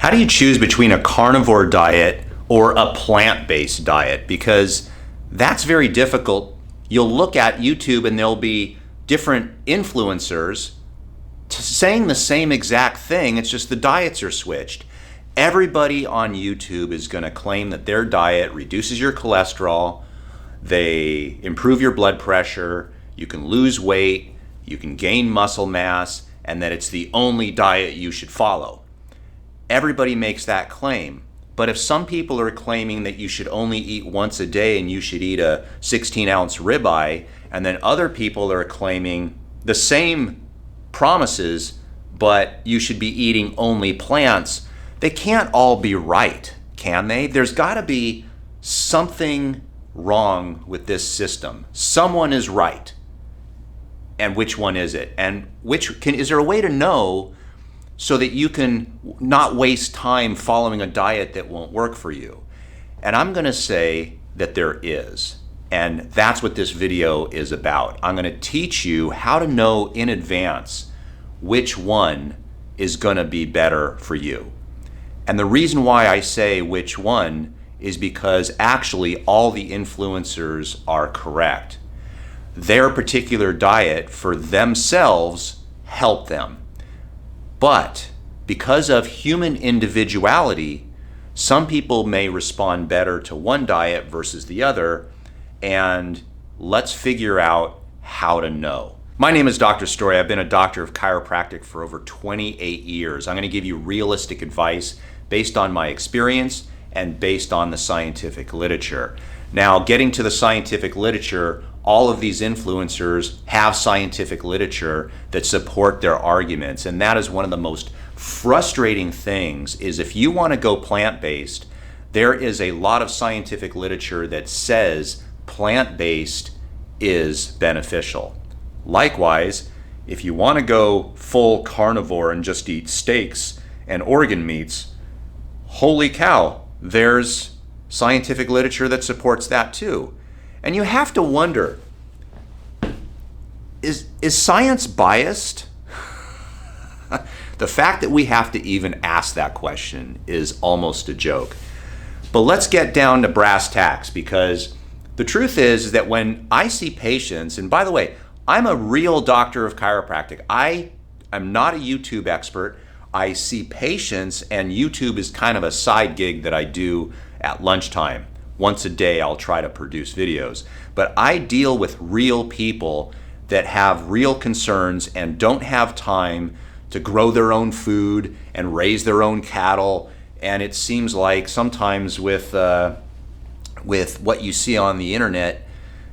How do you choose between a carnivore diet or a plant-based diet? Because that's very difficult. You'll look at YouTube and there'll be different influencers saying the same exact thing, it's just the diets are switched. Everybody on YouTube is going to claim that their diet reduces your cholesterol, they improve your blood pressure, you can lose weight, you can gain muscle mass, and that it's the only diet you should follow. Everybody makes that claim. But if some people are claiming that you should only eat once a day and you should eat a 16-ounce ribeye, and then other people are claiming the same promises, but you should be eating only plants, they can't all be right, can they? There's got to be something wrong with this system. Someone is right. And which one is it? And is there a way to know so that you can not waste time following a diet that won't work for you? And I'm going to say that there is. And that's what this video is about. I'm going to teach you how to know in advance which one is going to be better for you. And the reason why I say which one is because actually all the influencers are correct. Their particular diet for themselves helped them. But because of human individuality, some people may respond better to one diet versus the other, and let's figure out how to know. My name is Dr. Story. I've been a doctor of chiropractic for over 28 years. I'm going to give you realistic advice based on my experience and based on the scientific literature. Now, getting to the scientific literature, all of these influencers have scientific literature that support their arguments, and that is one of the most frustrating things. Is if you want to go plant-based, there is a lot of scientific literature that says plant-based is beneficial. Likewise, if you want to go full carnivore and just eat steaks and organ meats, holy cow, there's scientific literature that supports that too. And you have to wonder, is science biased? The fact that we have to even ask that question is almost a joke. But let's get down to brass tacks, because the truth is that when I see patients, and by the way, I'm a real doctor of chiropractic. I am not a YouTube expert. I see patients, and YouTube is kind of a side gig that I do at lunchtime. Once a day, I'll try to produce videos. But I deal with real people that have real concerns and don't have time to grow their own food and raise their own cattle. And it seems like sometimes with what you see on the internet,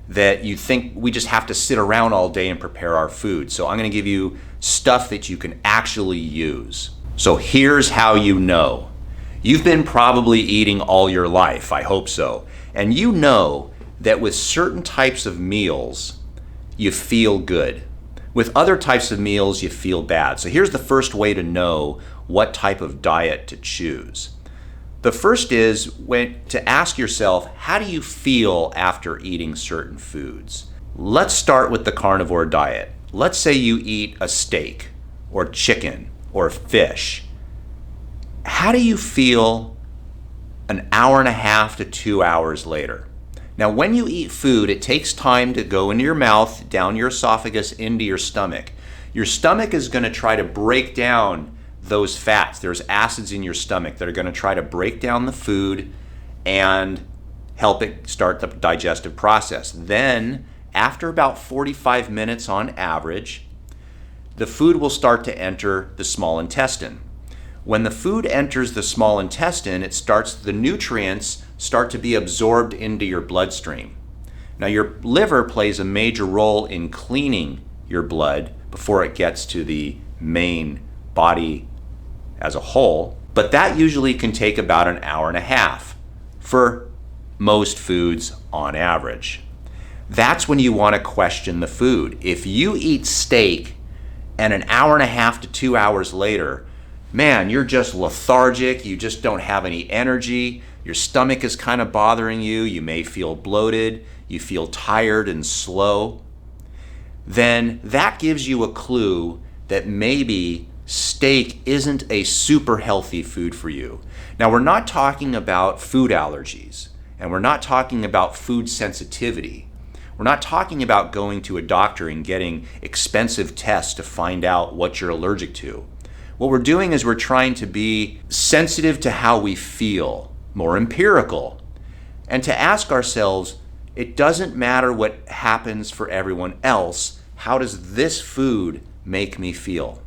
that you think we just have to sit around all day and prepare our food. So I'm going to give you stuff that you can actually use. So here's how you know. You've been probably eating all your life, I hope so. And you know that with certain types of meals, you feel good. With other types of meals, you feel bad. So here's the first way to know what type of diet to choose. The first is to ask yourself, how do you feel after eating certain foods? Let's start with the carnivore diet. Let's say you eat a steak or chicken or fish. How do you feel an hour and a half to 2 hours later? Now, when you eat food, it takes time to go into your mouth, down your esophagus, into your stomach. Your stomach is going to try to break down those fats. There's acids in your stomach that are going to try to break down the food and help it start the digestive process. Then, after about 45 minutes on average, the food will start to enter the small intestine. When the food enters the small intestine, the nutrients start to be absorbed into your bloodstream. Now, your liver plays a major role in cleaning your blood before it gets to the main body as a whole, but that usually can take about an hour and a half for most foods on average. That's when you want to question the food. If you eat steak and an hour and a half to 2 hours later, man, you're just lethargic, you just don't have any energy, your stomach is kind of bothering you, you may feel bloated, you feel tired and slow, then that gives you a clue that maybe steak isn't a super healthy food for you. Now, we're not talking about food allergies, and we're not talking about food sensitivity. We're not talking about going to a doctor and getting expensive tests to find out what you're allergic to. What we're doing is we're trying to be sensitive to how we feel, more empirical, and to ask ourselves, it doesn't matter what happens for everyone else, how does this food make me feel?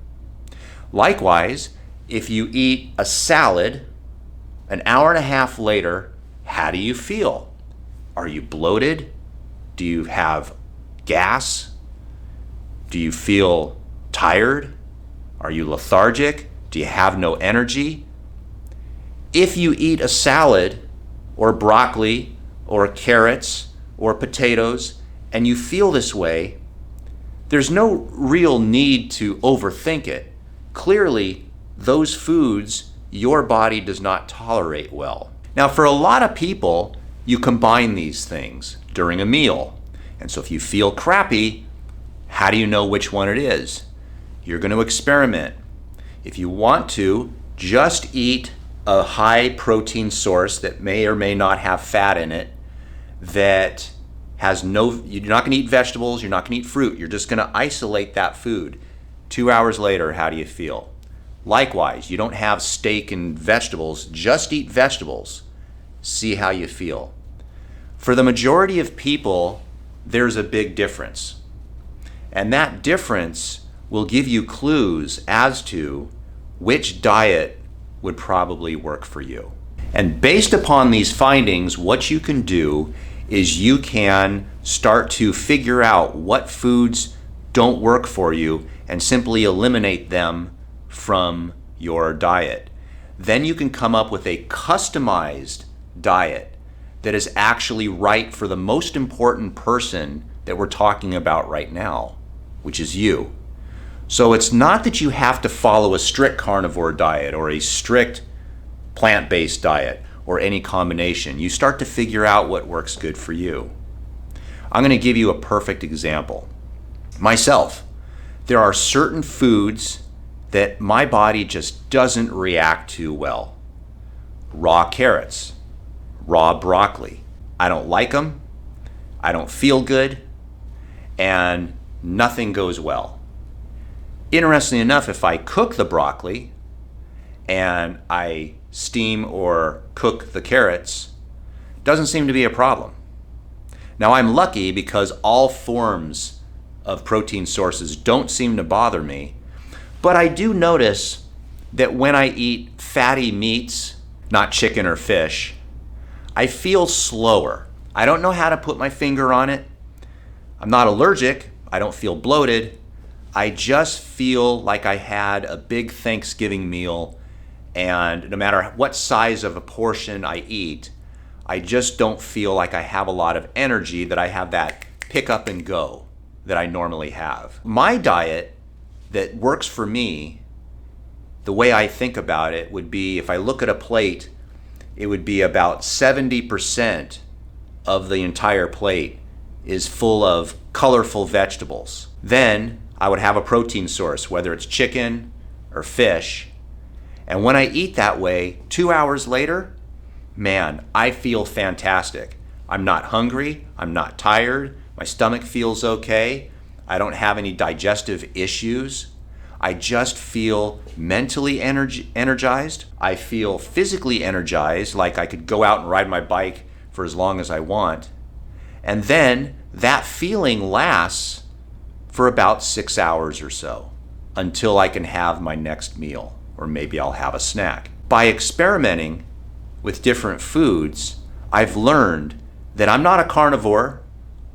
Likewise, if you eat a salad, an hour and a half later, how do you feel? Are you bloated? Do you have gas? Do you feel tired? Are you lethargic? Do you have no energy? If you eat a salad or broccoli or carrots or potatoes and you feel this way, there's no real need to overthink it. Clearly, those foods your body does not tolerate well. Now, for a lot of people, you combine these things during a meal. And so if you feel crappy, how do you know which one it is? You're going to experiment. If you want to, just eat a high protein source that may or may not have fat in it, that has you're not going to eat vegetables, you're not going to eat fruit, you're just going to isolate that food. 2 hours later, how do you feel? Likewise, you don't have steak and vegetables, just eat vegetables. See how you feel. For the majority of people, there's a big difference. And that difference will give you clues as to which diet would probably work for you. And based upon these findings, what you can do is you can start to figure out what foods don't work for you and simply eliminate them from your diet. Then you can come up with a customized diet that is actually right for the most important person that we're talking about right now, which is you. So it's not that you have to follow a strict carnivore diet or a strict plant-based diet or any combination. You start to figure out what works good for you. I'm going to give you a perfect example. Myself, there are certain foods that my body just doesn't react to well. Raw carrots, raw broccoli. I don't like them, I don't feel good, and nothing goes well. Interestingly enough, if I cook the broccoli and I steam or cook the carrots, doesn't seem to be a problem. Now, I'm lucky because all forms of protein sources don't seem to bother me, but I do notice that when I eat fatty meats, not chicken or fish, I feel slower. I don't know how to put my finger on it. I'm not allergic. I don't feel bloated. I just feel like I had a big Thanksgiving meal, and no matter what size of a portion I eat, I just don't feel like I have a lot of energy, that I have that pick up and go that I normally have. My diet that works for me, the way I think about it would be, if I look at a plate, it would be about 70% of the entire plate is full of colorful vegetables. Then I would have a protein source, whether it's chicken or fish. And when I eat that way, 2 hours later, man, I feel fantastic. I'm not hungry, I'm not tired, my stomach feels okay, I don't have any digestive issues. I just feel mentally energized. I feel physically energized, like I could go out and ride my bike for as long as I want. And then that feeling lasts for about 6 hours or so, until I can have my next meal, or maybe I'll have a snack. By experimenting with different foods, I've learned that I'm not a carnivore,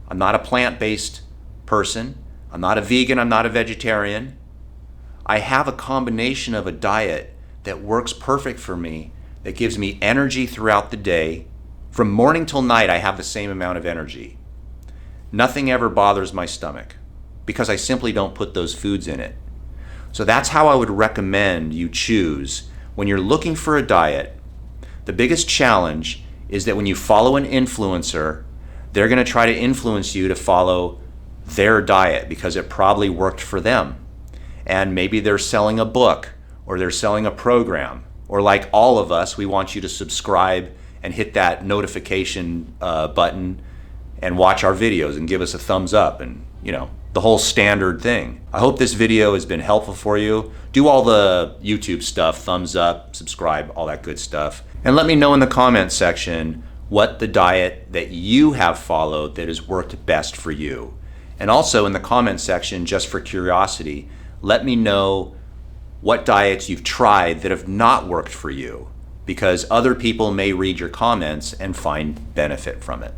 I'm not a plant-based person, I'm not a vegan, I'm not a vegetarian. I have a combination of a diet that works perfect for me, that gives me energy throughout the day. From morning till night, I have the same amount of energy. Nothing ever bothers my stomach because I simply don't put those foods in it. So that's how I would recommend you choose when you're looking for a diet. The biggest challenge is that when you follow an influencer, they're going to try to influence you to follow their diet because it probably worked for them. and maybe they're selling a book or they're selling a program, or like all of us, we want you to subscribe and hit that notification button and watch our videos and give us a thumbs up, and the whole standard thing. I hope this video has been helpful for you. Do all the YouTube stuff, thumbs up, subscribe, all that good stuff. And let me know in the comments section what the diet that you have followed that has worked best for you. And also in the comments section, just for curiosity, let me know what diets you've tried that have not worked for you, because other people may read your comments and find benefit from it.